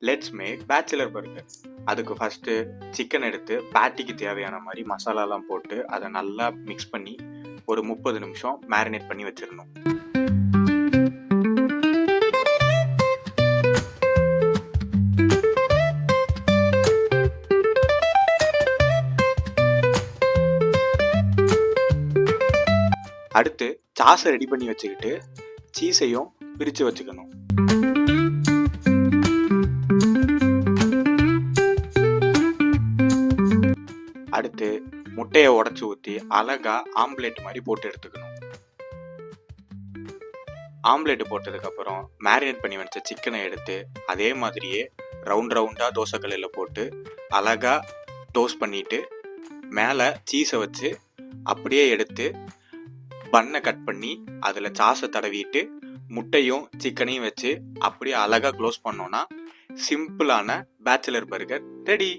Let's make bachelor burger. அதுக்கு first chicken எடுத்து பேட்டிக்கு தேவையான மாதிரி மசாலாலாம் போட்டு அதை நல்லா மிக்ஸ் பண்ணி ஒரு 30 நிமிஷம் மேரினேட் பண்ணி வச்சிடணும். அடுத்து சாஸை ரெடி பண்ணி வச்சுக்கிட்டு சீஸையும் பிரித்து வச்சுக்கணும். அடுத்து முட்டையை உடச்சி ஊற்றி அழகா ஆம்லேட் மாதிரி போட்டு எடுத்துக்கணும். ஆம்லேட் போட்டதுக்கப்புறம் மேரினேட் பண்ணி வச்ச சிக்கனை எடுத்து அதே மாதிரியே ரவுண்டாக தோசைக்கல்லில் போட்டு அழகா டோஸ்ட் பண்ணிட்டு மேலே சீஸை வச்சு அப்படியே எடுத்து பண்ணை கட் பண்ணி அதில் சாஸை தடவிட்டு முட்டையும் சிக்கனையும் வச்சு அப்படியே அழகாக க்ளோஸ் பண்ணோன்னா சிம்பிளான பேச்சுலர் பர்கர் ரெடி.